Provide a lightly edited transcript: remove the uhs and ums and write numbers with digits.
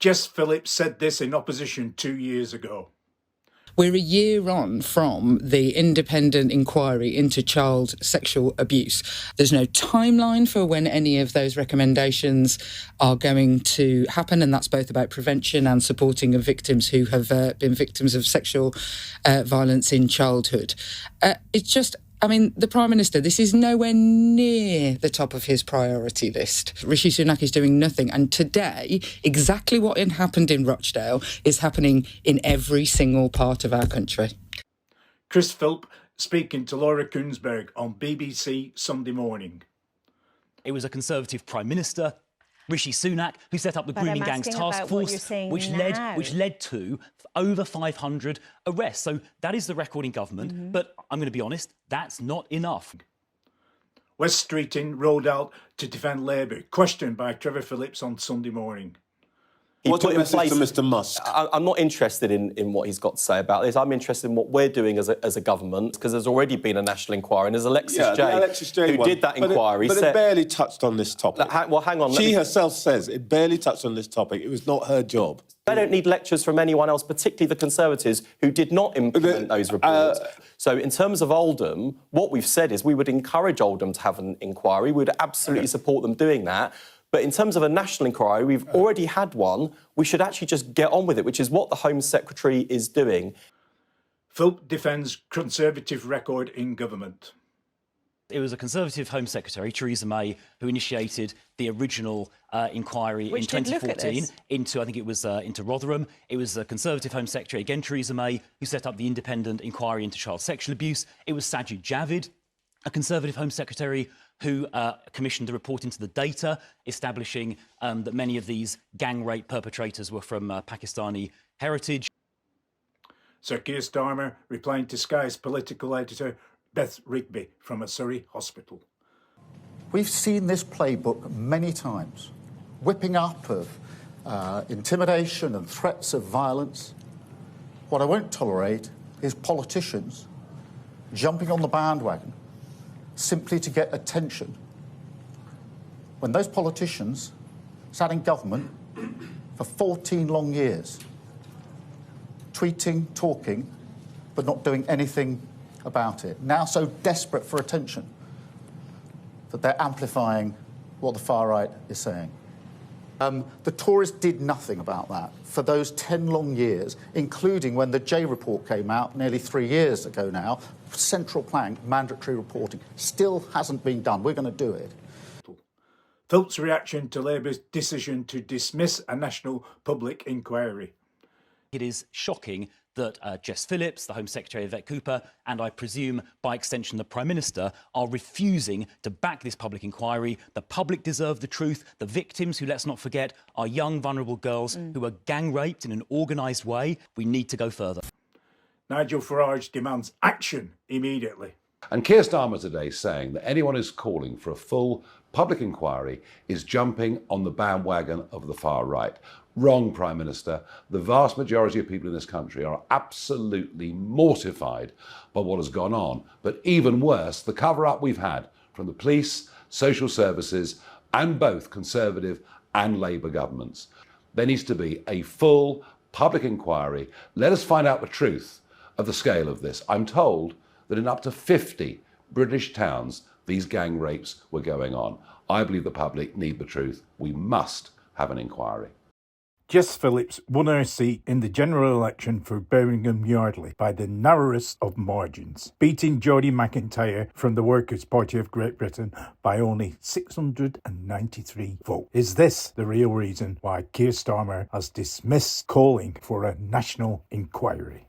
Jess Phillips said this in opposition 2 years ago. We're a year on from the independent inquiry into child sexual abuse. There's no timeline for when any of those recommendations are going to happen, and that's both about prevention and supporting of victims who have been victims of sexual violence in childhood. The Prime Minister, this is nowhere near the top of his priority list. Rishi Sunak is doing nothing. And today, exactly what happened in Rochdale is happening in every single part of our country. Chris Philp speaking to Laura Kuenssberg on BBC Sunday Morning. It was a Conservative Prime Minister, Rishi Sunak, who set up the Grooming Gangs Task Force, which led to over 500 arrests. So that is the record in government. But I'm going to be honest, that's not enough. West Streeting rolled out to defend Labour, questioned by Trevor Phillips on Sunday Morning. What's your message to Mr Musk? I'm not interested in what he's got to say about this. I'm interested in what we're doing as a government, because there's already been a national inquiry, and there's Alexis Jay who did that inquiry. But it barely touched on this topic. Well, hang on. She herself says it barely touched on this topic. It was not her job. They don't need lectures from anyone else, particularly the Conservatives, who did not implement those reports. So in terms of Oldham, what we've said is we would encourage Oldham to have an inquiry. We would absolutely support them doing that. But in terms of a national inquiry, we've already had one. We should actually just get on with it, which is what the Home Secretary is doing. Philp defends Conservative record in government. It was a Conservative Home Secretary, Theresa May, who initiated the original inquiry in 2014 into Rotherham. It was a Conservative Home Secretary, again Theresa May, who set up the independent inquiry into child sexual abuse. It was Sajid Javid, a Conservative Home Secretary, who commissioned a report into the data, establishing that many of these gang rape perpetrators were from Pakistani heritage. Sir Keir Starmer replying to Sky's political editor Beth Rigby from a Surrey hospital. We've seen this playbook many times, whipping up of intimidation and threats of violence. What I won't tolerate is politicians jumping on the bandwagon simply to get attention, when those politicians sat in government for 14 long years, tweeting, talking, but not doing anything about it. Now so desperate for attention that they're amplifying what the far right is saying. The Tories did nothing about that for those 10 long years, including when the Jay report came out nearly 3 years ago now. Central plank, mandatory reporting, still hasn't been done. We're going to do it. Philp's reaction to Labour's decision to dismiss a national public inquiry. It is shocking that Jess Phillips, the Home Secretary Yvette Cooper, and I presume by extension the Prime Minister are refusing to back this public inquiry. The public deserve the truth. The victims, who, let's not forget, are young, vulnerable girls who were gang raped in an organised way. We need to go further. Nigel Farage demands action immediately. And Keir Starmer today saying that anyone who's calling for a full public inquiry is jumping on the bandwagon of the far right. Wrong, Prime Minister. The vast majority of people in this country are absolutely mortified by what has gone on. But even worse, the cover-up we've had from the police, social services, and both Conservative and Labour governments. There needs to be a full public inquiry. Let us find out the truth of the scale of this. I'm told that in up to 50 British towns, these gang rapes were going on. I believe the public need the truth. We must have an inquiry. Jess Phillips won her seat in the general election for Birmingham Yardley by the narrowest of margins, beating Jodie McIntyre from the Workers' Party of Great Britain by only 693 votes. Is this the real reason why Keir Starmer has dismissed calling for a national inquiry?